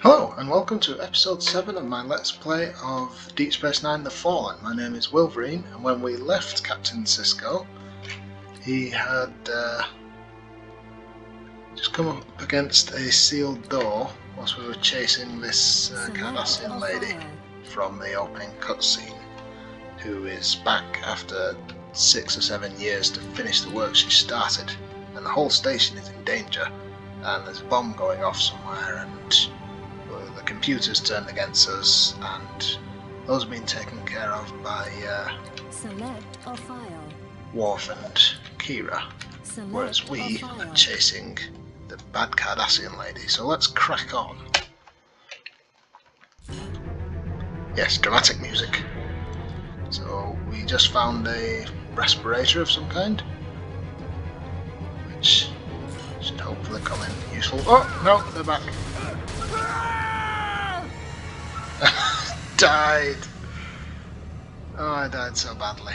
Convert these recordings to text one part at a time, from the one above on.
Hello and welcome to episode 7 of my Let's Play of DS9 The Fallen. My name is Wolverine, and when we left Captain Sisko, he had just come up against a sealed door whilst we were chasing this Cardassian lady from the opening cutscene, who is back after 6 or 7 years to finish the work she started, and the whole station is in danger, and there's a bomb going off somewhere, and the computer's turned against us, and those have been taken care of by Select or file. Worf and Kira, whereas we are chasing the bad Cardassian lady. So let's crack on. Yes, dramatic music. So we just found a respirator of some kind, which should hopefully come in useful. Oh no, they're back. Died. Oh, I died so badly.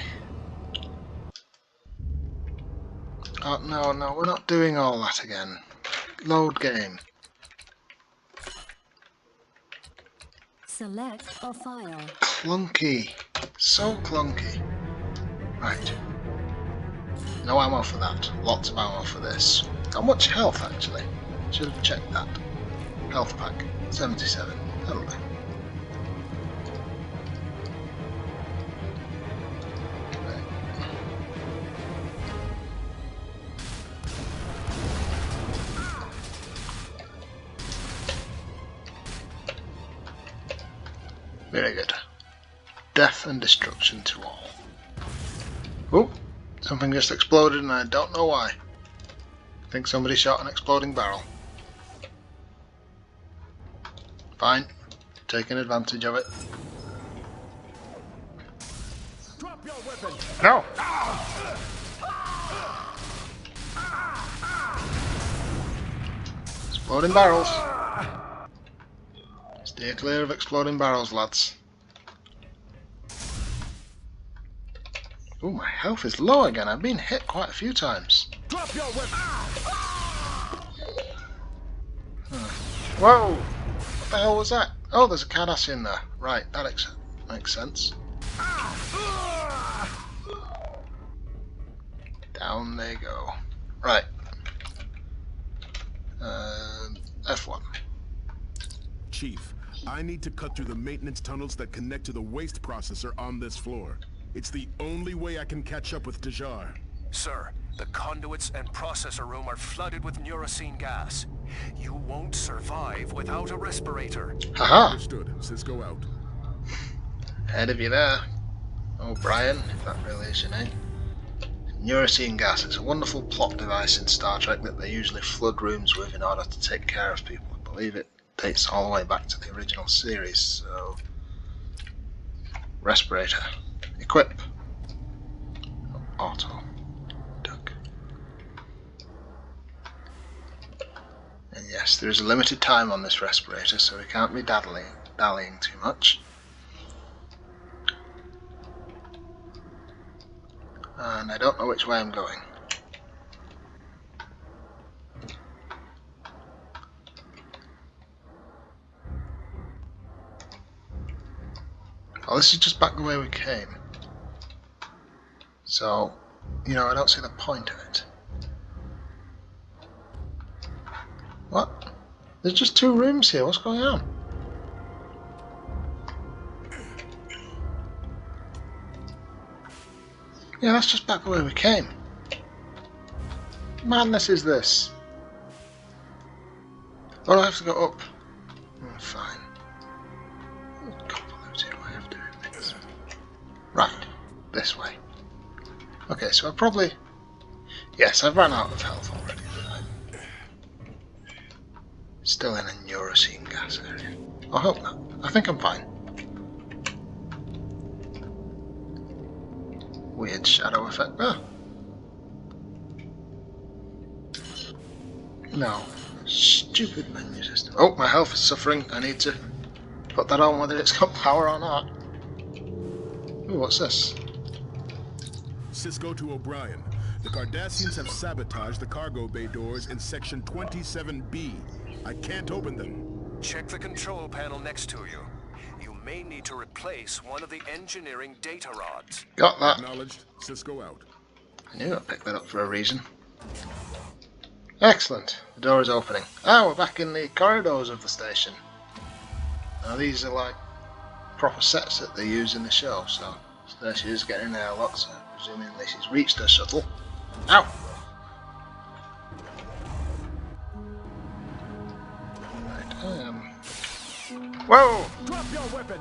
Oh no, we're not doing all that again. Load game. Select or file. Clunky. So clunky. Right. No ammo for that. Lots of ammo for this. Not much health actually. Should have checked that. Health pack. 77. That'll do. Very good. Death and destruction to all. Oh, something just exploded and I don't know why. I think somebody shot an exploding barrel. Fine, taking advantage of it. Drop your weapon. No! Exploding barrels. Stay clear of exploding barrels, lads. Ooh, my health is low again. I've been hit quite a few times. Drop your weapon. Whoa! What the hell was that? Oh, there's a Cardassian there. Right, that makes sense. Down they go. Right. F1. Chief, I need to cut through the maintenance tunnels that connect to the waste processor on this floor. It's the only way I can catch up with Dejar. Sir, the conduits and processor room are flooded with neurocene gas. You won't survive without a respirator. Haha! Understood. Sisko out. Ahead of you there. O'Brien, if that really is your name. Neurocene gas. It's a wonderful plot device in Star Trek that they usually flood rooms with in order to take care of people. I believe it dates all the way back to the original series, so... Respirator. Equip. Auto. Duck. And yes, there is a limited time on this respirator, so we can't be dallying too much. And I don't know which way I'm going. Oh, this is just back the way we came. So, you know, I don't see the point of it. What? There's just 2 rooms here. What's going on? Yeah, that's just back the way we came. Madness is this. Oh, I have to go up. Oh, fine. Convoluted way of doing things. Right, this way. Okay, so I probably... Yes, I've run out of health already. Still in a neurocene gas area. I hope not. I think I'm fine. Weird shadow effect. Ah. No. Stupid menu system. Oh, my health is suffering. I need to put that on whether it's got power or not. Ooh, what's this? Sisko to O'Brien. The Cardassians have sabotaged the cargo bay doors in section 27B. I can't open them. Check the control panel next to you. You may need to replace one of the engineering data rods. Got that. Acknowledged. Cisco out. I knew I'd pick that up for a reason. Excellent. The door is opening. Ah, we're back in the corridors of the station. Now these are like proper sets that they use in the show, so there she is getting an airlock, so presumably she's reached her shuttle. Ow! Right, whoa! Drop your weapon!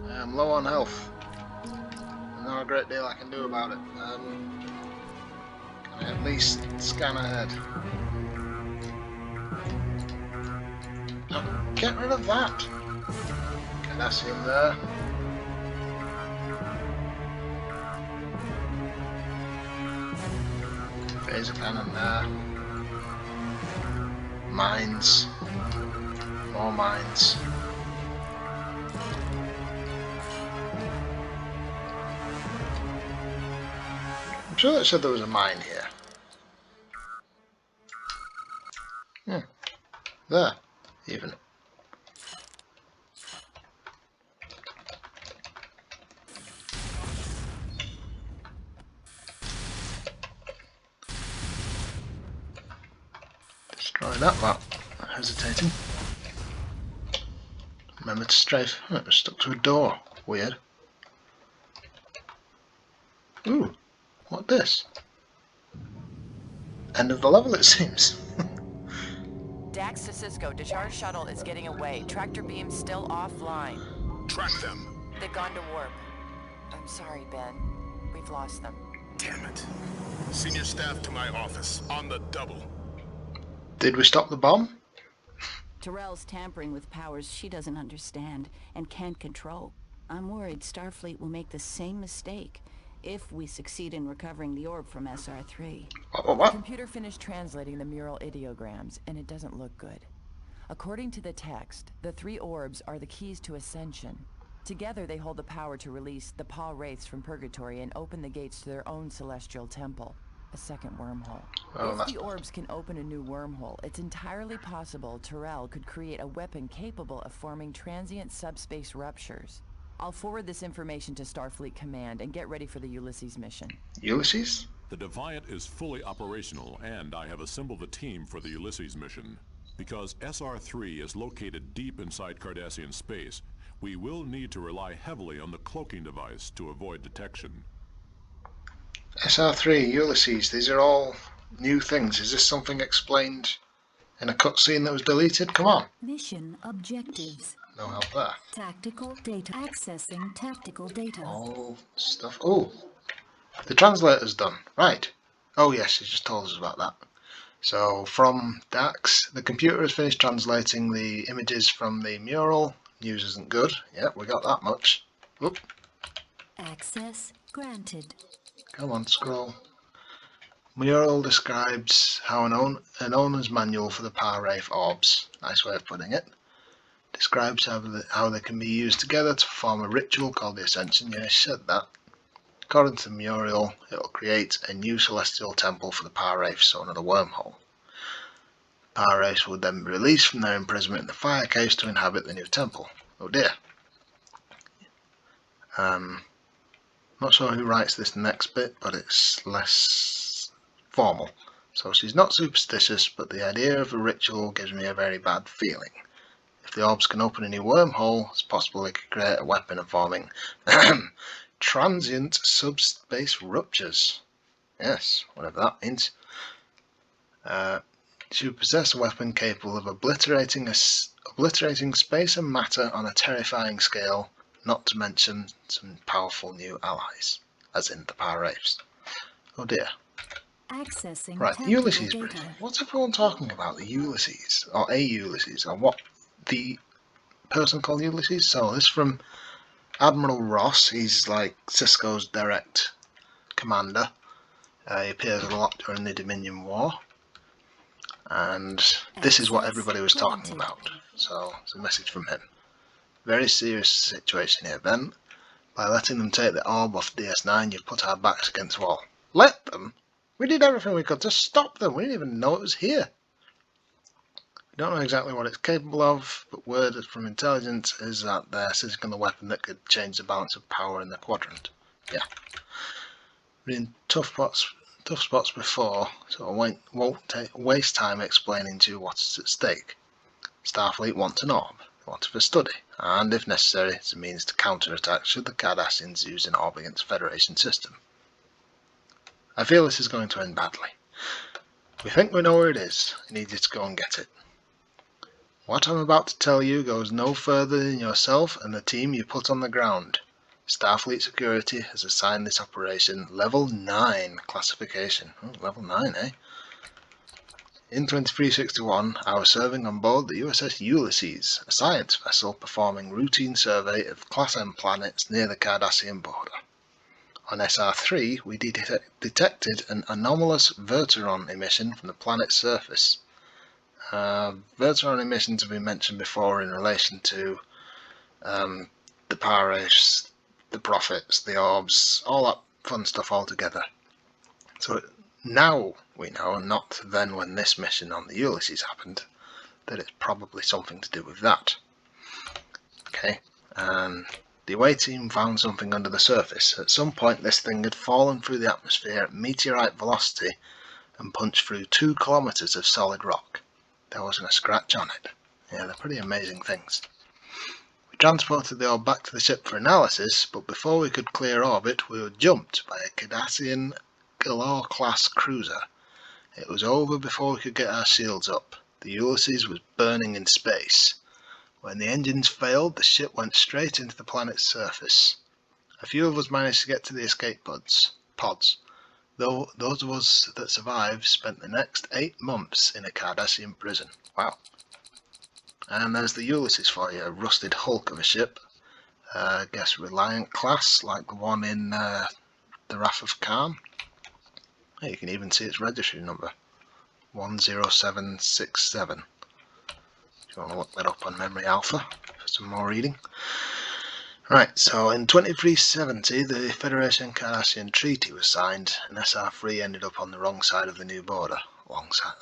I am low on health. There's not a great deal I can do about it. Can I at least scan ahead? Oh, get rid of that! Cardassian there. Phaser cannon there. Mines. More mines. I'm sure it said there was a mine here. Yeah. There. Even. Destroy that lot. Hesitating. Remember to strafe. Oh, it was stuck to a door. Weird. Ooh, what this? End of the level, it seems. Dax to Cisco, discharge shuttle is getting away. Tractor beam still offline. Track them. They've gone to warp. I'm sorry, Ben. We've lost them. Damn it. Senior staff to my office. On the double. Did we stop the bomb? Terrell's tampering with powers she doesn't understand and can't control. I'm worried Starfleet will make the same mistake if we succeed in recovering the orb from SR3. What? Computer finished translating the mural ideograms, and it doesn't look good. According to the text, the 3 orbs are the keys to ascension. Together they hold the power to release the Pah-Wraiths from purgatory and open the gates to their own celestial temple. A second wormhole. Oh, If the orbs can open a new wormhole, it's entirely possible Terrell could create a weapon capable of forming transient subspace ruptures. I'll forward this information to Starfleet Command and get ready for the Ulysses mission. Ulysses? The Defiant is fully operational, and I have assembled a team for the Ulysses mission. Because SR3 is located deep inside Cardassian space, we will need to rely heavily on the cloaking device to avoid detection. SR3, Ulysses, these are all new things. Is this something explained in a cutscene that was deleted? Come on. Mission objectives. No help there. Tactical data. Accessing tactical data. All stuff. Oh, the translator's done. Right. Oh yes, he just told us about that. So from Dax, the computer has finished translating the images from the mural. News isn't good. Yep, we got that much. Oop. Access granted. Come on, scroll. Mural describes how an owner's manual for the Pah-Wraith Orbs, nice way of putting it, describes how they can be used together to perform a ritual called the Ascension. Yeah, I said that. According to the mural, it will create a new celestial temple for the Pah-Wraiths, so another wormhole. The Pah-Wraiths would then be released from their imprisonment in the fire caves to inhabit the new temple. Oh dear. Not sure who writes this next bit, but it's less formal. So she's not superstitious, but the idea of a ritual gives me a very bad feeling. If the orbs can open a new wormhole, it's possible they could create a weapon involving transient subspace ruptures. Yes, whatever that means. She would possess a weapon capable of obliterating space and matter on a terrifying scale, not to mention some powerful new allies, as in the Pah-Wraiths. Oh dear. Accessing Right, the tactical Ulysses data. briefing. What's everyone talking about? The Ulysses, or a Ulysses, or what? The person called Ulysses? So this is from Admiral Ross. He's like Cisco's direct commander. He appears a lot during the Dominion War. And this is what everybody was talking about. So it's a message from him. Very serious situation here, Ben. By letting them take the orb off DS9, you've put our backs against the wall. Let them? We did everything we could to stop them. We didn't even know it was here. We don't know exactly what it's capable of, but word from intelligence is that they're sitting on a weapon that could change the balance of power in the quadrant. Yeah. We're in tough spots before, so I won't waste time explaining to you what's at stake. Starfleet want an orb, they want it for study, and if necessary, it's a means to counterattack should the Cardassians use an orb against the Federation system. I feel this is going to end badly. We think we know where it is. I need you to go and get it. What I'm about to tell you goes no further than yourself and the team you put on the ground. Starfleet Security has assigned this operation Level 9 classification. Oh, Level 9, eh? In 2361, I was serving on board the USS Ulysses, a science vessel performing routine survey of Class M planets near the Cardassian border. On SR3, we detected an anomalous Verteron emission from the planet's surface. Verteron emissions have been mentioned before in relation to the Pah-Wraiths, the Prophets, the Orbs, all that fun stuff all together. So now we know, and not then when this mission on the Ulysses happened, that it's probably something to do with that. Okay, and the away team found something under the surface. At some point this thing had fallen through the atmosphere at meteorite velocity and punched through 2 kilometers of solid rock. There wasn't a scratch on it. Yeah, they're pretty amazing things. We transported the orb back to the ship for analysis, but before we could clear orbit we were jumped by a Cardassian Galore-class cruiser. It was over before we could get our shields up. The Ulysses was burning in space. When the engines failed, the ship went straight into the planet's surface. A few of us managed to get to the escape pods, though those of us that survived spent the next 8 months in a Cardassian prison. Wow. And there's the Ulysses for you, a rusted hulk of a ship. I guess Reliant class, like the one in the Wrath of Khan. You can even see its registry number, 10767. If you want to look that up on Memory Alpha for some more reading. Right, so in 2370 the Federation-Cardassian Treaty was signed, and SR3 ended up on the wrong side of the new border,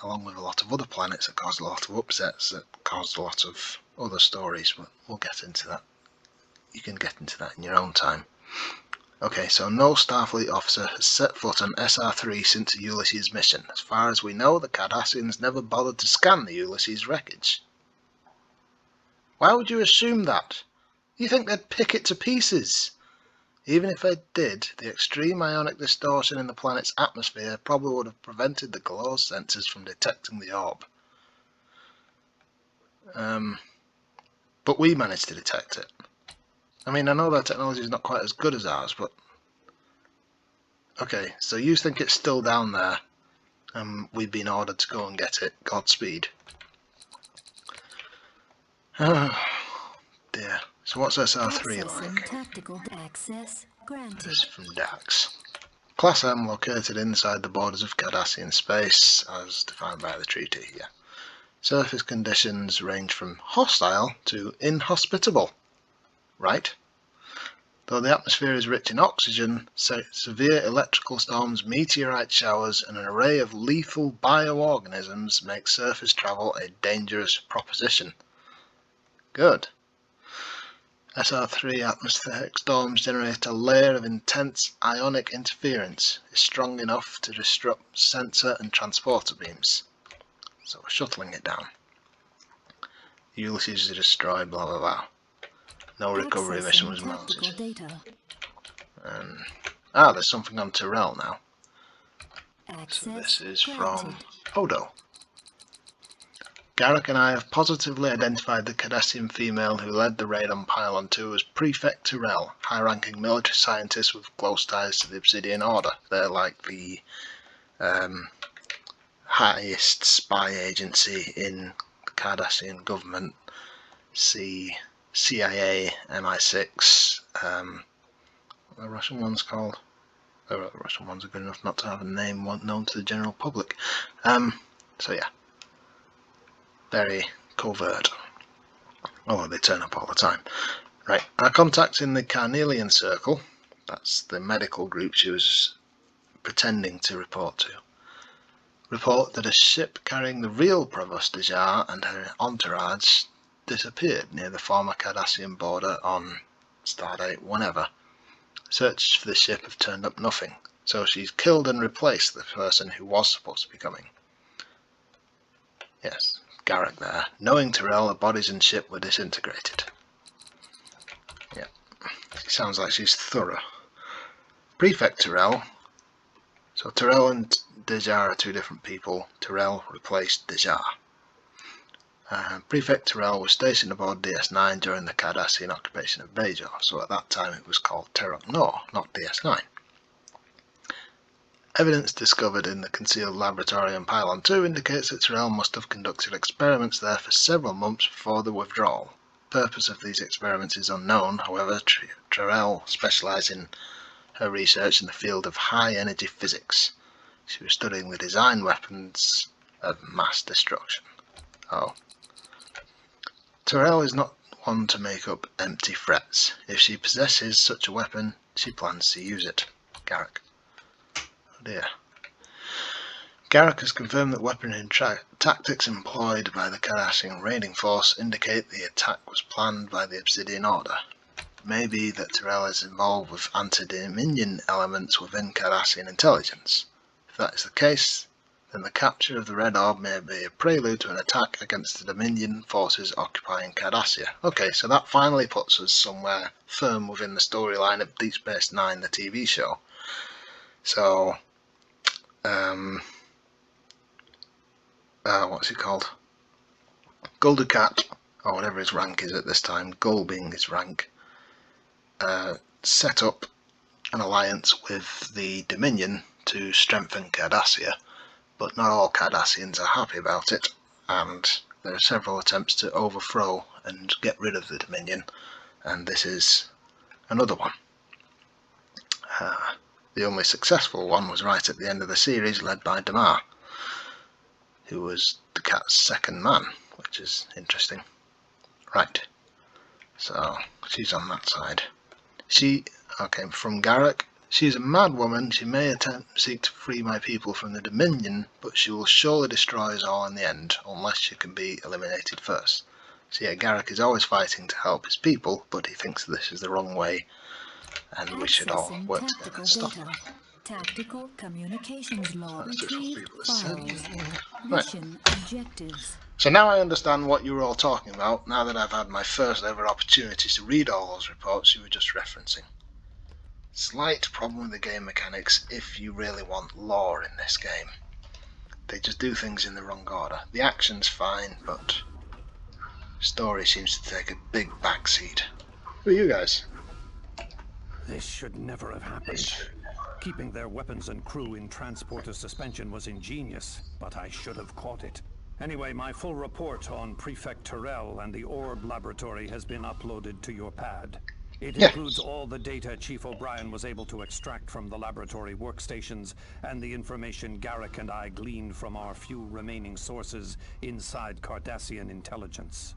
along with a lot of other planets that caused a lot of upsets, that caused a lot of other stories, but we'll get into that. You can get into that in your own time. Okay, so no Starfleet officer has set foot on SR3 since the Ulysses mission. As far as we know, the Cardassians never bothered to scan the Ulysses wreckage. Why would you assume that? You think they'd pick it to pieces? Even if they did, the extreme ionic distortion in the planet's atmosphere probably would have prevented the Galore sensors from detecting the orb. But we managed to detect it. I mean, I know their technology is not quite as good as ours, but... Okay, so you think it's still down there, and we've been ordered to go and get it. Godspeed. Oh, dear. So what's SR3 like? Tactical access granted. This is from Dax. Class M located inside the borders of Cardassian space, as defined by the treaty, yeah. Surface conditions range from hostile to inhospitable. Right? Though the atmosphere is rich in oxygen, severe electrical storms, meteorite showers, and an array of lethal bioorganisms make surface travel a dangerous proposition. Good. SR3 atmospheric storms generate a layer of intense ionic interference. It's strong enough to disrupt sensor and transporter beams. So we're shuttling it down. Ulysses is destroyed, blah blah blah. No recovery mission was mounted. There's something on Tyrell now. So this is from Odo. Garrick and I have positively identified the Cardassian female who led the raid on Pylon 2 as Prefect Tyrell, high-ranking military scientist with close ties to the Obsidian Order. They're like the highest spy agency in the Cardassian government. CIA, MI6, what the Russian one's called. The Russian ones are good enough not to have a name known to the general public. So yeah, very covert. Although they turn up all the time. Right, our contacts in the Carnelian Circle, that's the medical group she was pretending to report to. report that a ship carrying the real Provost Dejar and her entourage disappeared near the former Cardassian border on Stardate whenever. Search for the ship have turned up nothing, so she's killed and replaced the person who was supposed to be coming. Yes, Garrick there. Knowing Tyrell, the bodies and ship were disintegrated. Yeah, she sounds like she's thorough. Prefect Tyrell. So Tyrell and Dejar are two different people. Tyrell replaced Dejar. Prefect Tyrell was stationed aboard DS9 during the Cardassian occupation of Bajor, so at that time it was called Terok Nor, not DS9. Evidence discovered in the concealed laboratory on Pylon 2 indicates that Tyrell must have conducted experiments there for several months before the withdrawal. The purpose of these experiments is unknown, however, Tyrell specialised in her research in the field of high-energy physics. She was studying the design weapons of mass destruction. Oh. Tyrell is not one to make up empty threats. If she possesses such a weapon, she plans to use it. Garrick. Oh dear. Garrick has confirmed that weaponry and tactics employed by the Cardassian raiding force indicate the attack was planned by the Obsidian Order. It may be that Tyrell is involved with anti-Dominion elements within Cardassian intelligence. If that is the case, then the capture of the Red Orb may be a prelude to an attack against the Dominion forces occupying Cardassia. Okay, so that finally puts us somewhere firm within the storyline of Deep Space Nine, the TV show. So, what's he called? Guldukat, or whatever his rank is at this time, Gul being his rank, set up an alliance with the Dominion to strengthen Cardassia. But not all Cardassians are happy about it, and there are several attempts to overthrow and get rid of the Dominion, and this is another one. The only successful one was right at the end of the series, led by Damar, who was the cat's second man, which is interesting. Right, so she's on that side. From Garrick. She is a mad woman. She may seek to free my people from the Dominion, but she will surely destroy us all in the end, unless she can be eliminated first. So yeah, Garrick is always fighting to help his people, but he thinks this is the wrong way, and we should all work together to stop him. Tactical communications log That's just what retrieved. people have said. Files. Right. Mission objectives. So now I understand what you were all talking about, now that I've had my first ever opportunity to read all those reports you were just referencing. Slight problem with the game mechanics if you really want lore in this game. They just do things in the wrong order. The action's fine, but story seems to take a big backseat. Who are you guys? This should never have happened. Keeping their weapons and crew in transporter suspension was ingenious, but I should have caught it. Anyway, my full report on Prefect Tyrell and the Orb Laboratory has been uploaded to your pad. It includes all the data Chief O'Brien was able to extract from the laboratory workstations and the information Garrick and I gleaned from our few remaining sources inside Cardassian intelligence.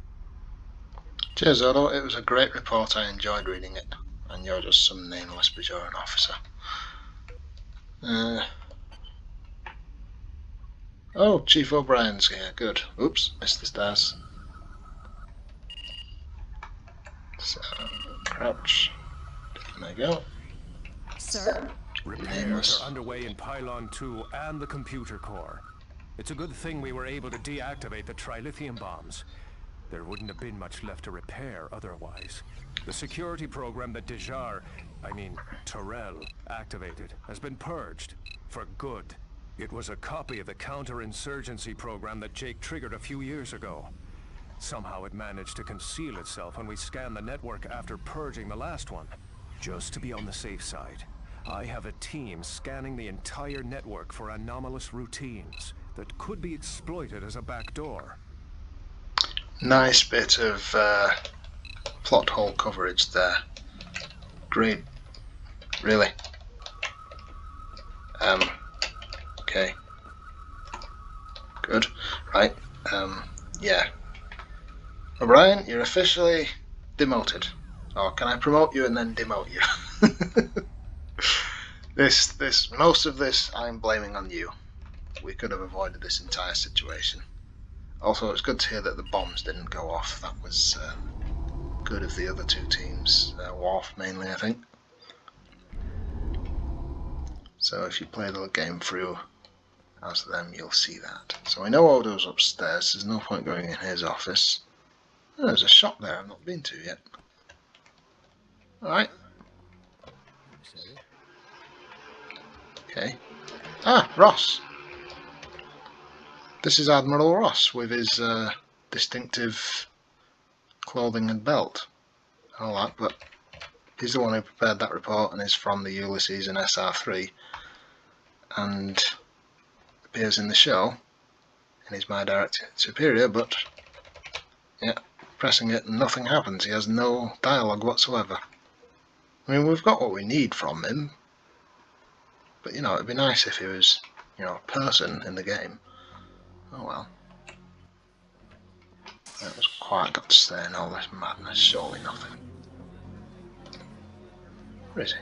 Cheers, Odo. It was a great report. I enjoyed reading it. And you're just some nameless Bajoran officer. Oh, Chief O'Brien's here. Good. Oops, missed the stairs. So, crouch. There you go. Sir? Repairs are underway in Pylon 2 and the computer core. It's a good thing we were able to deactivate the trilithium bombs. There wouldn't have been much left to repair otherwise. The security program that Tyrell activated has been purged for good. It was a copy of the counterinsurgency program that Jake triggered a few years ago. Somehow it managed to conceal itself when we scanned the network after purging the last one. Just to be on the safe side, I have a team scanning the entire network for anomalous routines that could be exploited as a backdoor. Nice bit of plot hole coverage there. Great. Really. Okay. Good. Right. Yeah. O'Brien, you're officially demoted. Or can I promote you and then demote you? Most of this I'm blaming on you. we could have avoided this entire situation. Also, it's good to hear that the bombs didn't go off. That was good of the other two teams, Worf mainly, I think. So if you play the game through as them, you'll see that. So I know Odo's upstairs, there's no point going in his office. Oh, there's a shop there I've not been to yet. Alright. Okay. Ah, Ross! This is Admiral Ross with his distinctive clothing and belt. All that, but he's the one who prepared that report and is from the Ulysses and SR3 and appears in the show and he's my direct superior, but yeah, pressing it and nothing happens. He has no dialogue whatsoever. I mean, we've got what we need from him, but you know, it'd be nice if he was, you know, a person in the game. Oh well. That was quiet, got to stay in all this madness, surely nothing. Where is he?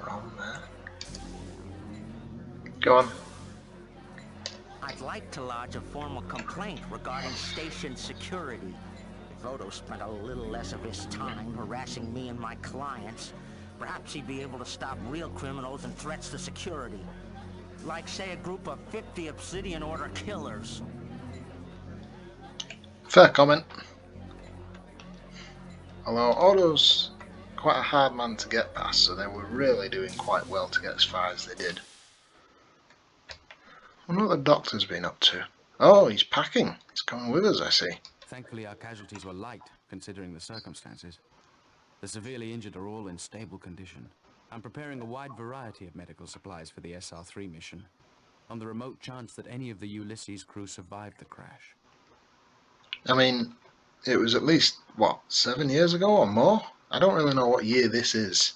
Wrong there. Go on. I'd like to lodge a formal complaint regarding station security. If Odo spent a little less of his time harassing me and my clients, perhaps he'd be able to stop real criminals and threats to security. Like, say, a group of 50 Obsidian Order killers. Fair comment. Although Odo's quite a hard man to get past, so they were really doing quite well to get as far as they did. I wonder what the Doctor's been up to. Oh, he's packing. He's coming with us, I see. Thankfully, our casualties were light, considering the circumstances. The severely injured are all in stable condition. I'm preparing a wide variety of medical supplies for the SR3 mission, on the remote chance that any of the Ulysses crew survived the crash. I mean, it was at least, what, 7 years ago or more? I don't really know what year this is.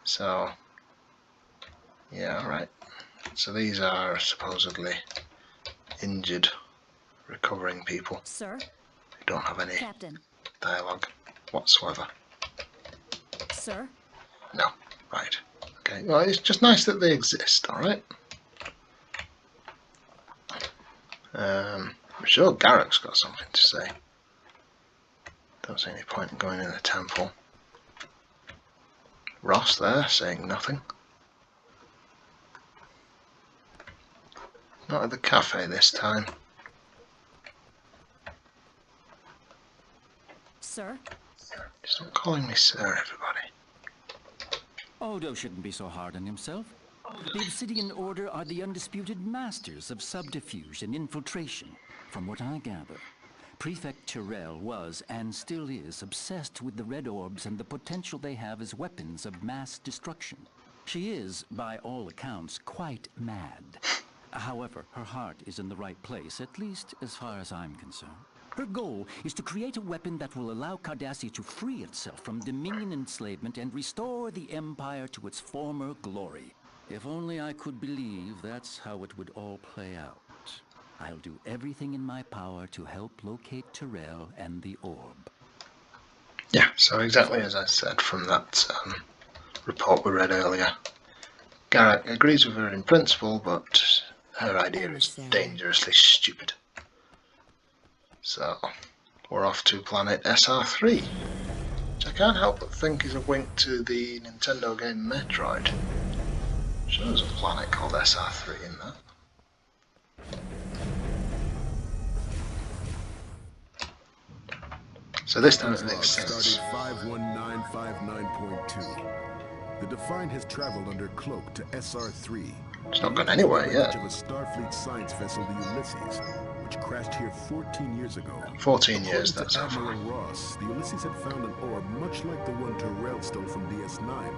So, yeah, alright. So these are supposedly injured, recovering people. Sir? Who don't have any Captain. dialogue whatsoever. Sir? No. Right. Okay. Well, it's just nice that they exist, alright? I'm sure Garrick's got something to say. Don't see any point in going in the temple. Ross there, saying nothing. Not at the cafe this time. Sir? Stop calling me sir, everybody. Odo shouldn't be so hard on himself. The Obsidian Order are the undisputed masters of subterfuge and infiltration. From what I gather, Prefect Tyrell was, and still is, obsessed with the red orbs and the potential they have as weapons of mass destruction. She is, by all accounts, quite mad. However, her heart is in the right place, at least as far as I'm concerned. Her goal is to create a weapon that will allow Cardassia to free itself from Dominion enslavement and restore the Empire to its former glory. If only I could believe that's how it would all play out. I'll do everything in my power to help locate Tyrell and the orb. Yeah, so exactly as I said from that report we read earlier. Garrick agrees with her in principle, but her idea is dangerously stupid. So, we're off to planet SR3, which I can't help but think is a wink to the Nintendo game Metroid. I'm sure there's a planet called SR3 in that. So this time it makes sense. Started 51959.2. The Defiant has traveled under cloak to SR3. It's not gone anywhere yet. Of a Starfleet science vessel, the Ulysses, which crashed here 14 years ago. 14 years, that's how far. Admiral Ross, the Ulysses had found an orb much like the one Tyrell stole from DS9.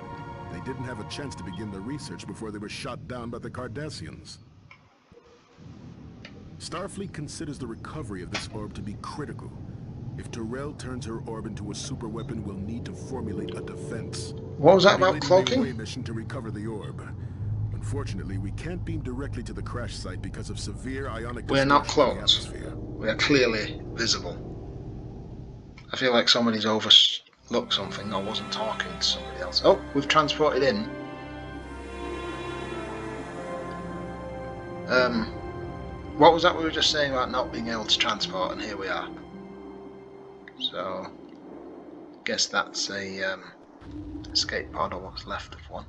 They didn't have a chance to begin the research before they were shot down by the Cardassians. Starfleet considers the recovery of this orb to be critical. If Tyrell turns her orb into a super weapon, we'll need to formulate a defense. What was that about cloaking? A mission to recover the orb. Unfortunately, we can't beam directly to the crash site because of severe ionic We're not distortion in the cloaked. atmosphere. We are clearly visible. I feel like somebody's overlooked something or wasn't talking to somebody else. Oh, we've transported in. What was that we were just saying about not being able to transport, and here we are. So, guess that's a escape pod, or what's left of one.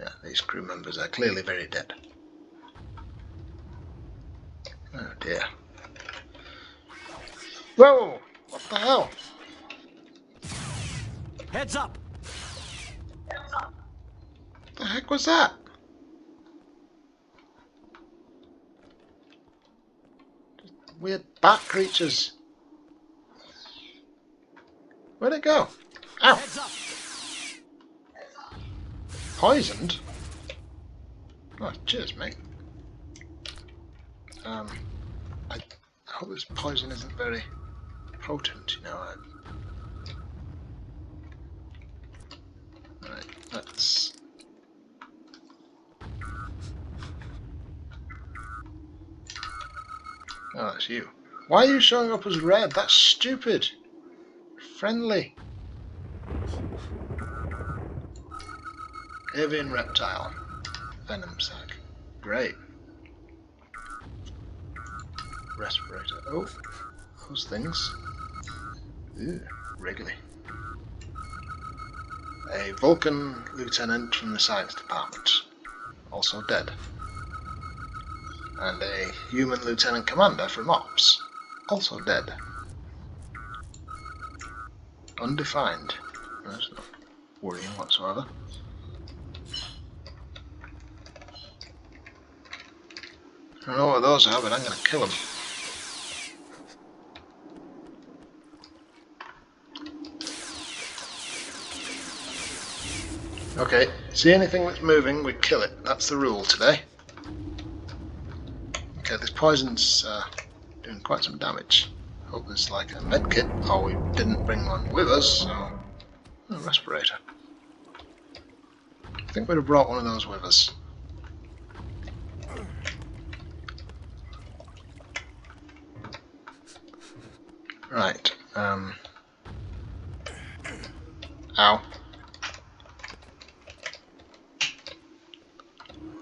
Yeah, these crew members are clearly very dead. Oh dear. Whoa! What the hell? Heads up! What the heck was that? Just weird bat creatures. Where'd it go? Ow! Heads up! Poisoned? Oh, cheers, mate. I hope this poison isn't very potent, you know. Right, let's... Oh, that's you. Why are you showing up as red? That's stupid. Friendly. Avian reptile. Venom sac. Great. Respirator. Oh, those things. Ooh, wriggly. A Vulcan lieutenant from the science department. Also dead. And a human lieutenant commander from Ops. Also dead. Undefined. That's not worrying whatsoever. I don't know what those are, but I'm going to kill them. Okay, see anything that's moving, we kill it. That's the rule today. Okay, this poison's doing quite some damage. Hope there's like a medkit. Oh, we didn't bring one with us, so... Oh, respirator. I think we'd have brought one of those with us. Right, ow.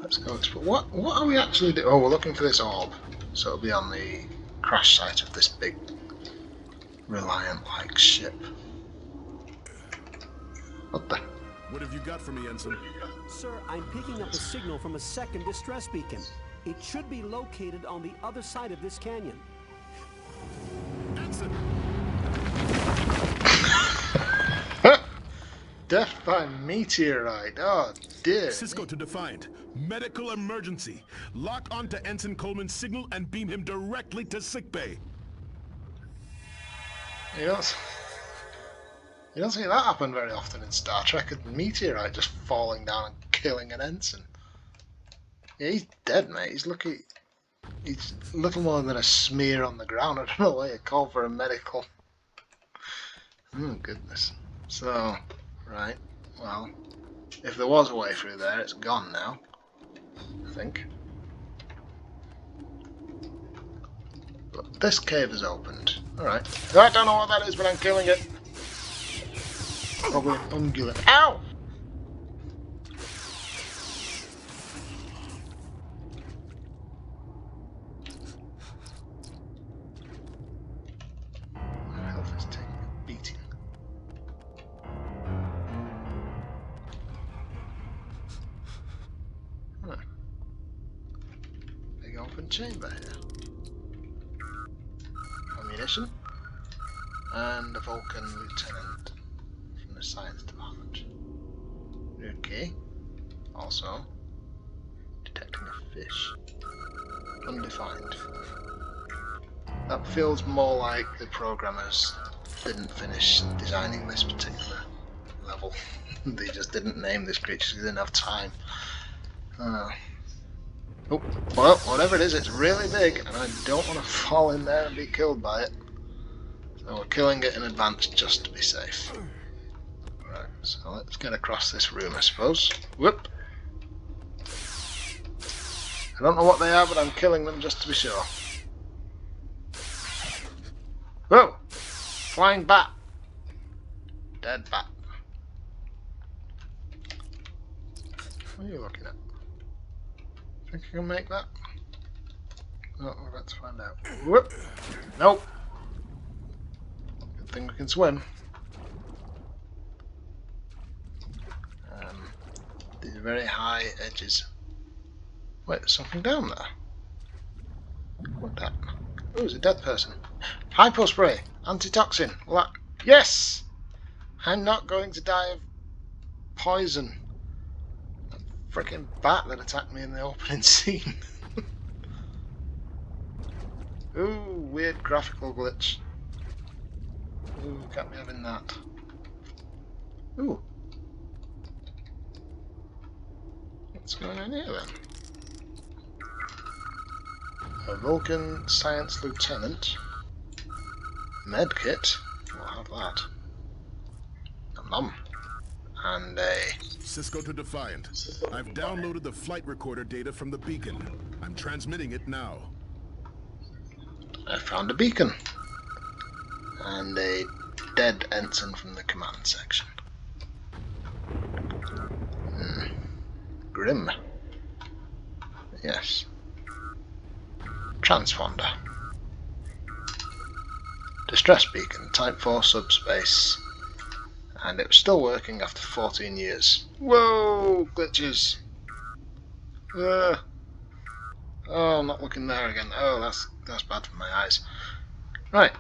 Let's go explore. What are we actually doing? Oh, we're looking for this orb. So it'll be on the crash site of this big Reliant-like ship. What the? What have you got for me, Ensign? Sir, I'm picking up a signal from a second distress beacon. It should be located on the other side of this canyon. Ensign! Death by meteorite. Oh dear. Cisco to Defiant. Medical emergency. Lock onto Ensign Coleman's signal and beam him directly to sickbay. You don't see that happen very often in Star Trek. A meteorite just falling down and killing an ensign. Yeah, he's dead, mate. He's little more than a smear on the ground. I don't know why you call for a medical. Oh goodness. So, right. Well, if there was a way through there, it's gone now. I think. But this cave is opened. Alright. I don't know what that is, but I'm killing it. Probably an ungulate. Ow! My health is taking a beating. Huh. Big open chamber here. Ammunition. And a Vulcan lieutenant from the science department. Okay. Also, detecting a fish. Undefined. That feels more like the programmers didn't finish designing this particular level. They just didn't name this creature because they didn't have time. Oh, well, whatever it is, it's really big, and I don't want to fall in there and be killed by it. So we're killing it in advance just to be safe. Right, so let's get across this room, I suppose. Whoop! I don't know what they are, but I'm killing them just to be sure. Whoa! Flying bat! Dead bat. What are you looking at? Think I can make that? Oh, we're about to find out. Whoop! Nope! Good thing we can swim. These very high edges. Wait, there's something down there. What that? Oh, it's a dead person. Hypo spray! Antitoxin! What? Yes! I'm not going to die of poison. That frickin' bat that attacked me in the opening scene. Ooh, weird graphical glitch. Ooh, can't be having that. Ooh. What's going on here then? A Vulcan Science Lieutenant. Medkit. We'll have that. Nom nom. And a... Cisco to Defiant. I've downloaded the flight recorder data from the beacon. I'm transmitting it now. I found a beacon. And a dead ensign from the command section. Grim. Yes. Transponder. Distress beacon, Type 4 subspace. And it was still working after 14 years. Whoa! Glitches! Oh, I'm not looking there again. Oh, that's bad for my eyes. Right,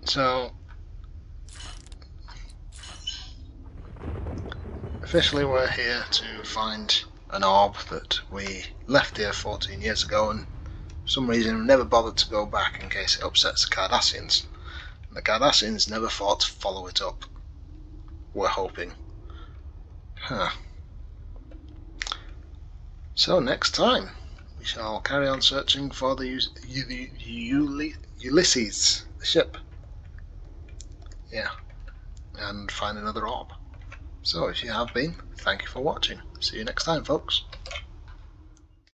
so... officially we're here to find an orb that we left here 14 years ago, and for some reason we never bothered to go back in case it upsets the Cardassians. And the Cardassians never thought to follow it up. We're hoping. Huh. So next time we shall carry on searching for the Ulysses, the ship. Yeah. And find another orb. So if you have been, thank you for watching. See you next time, folks.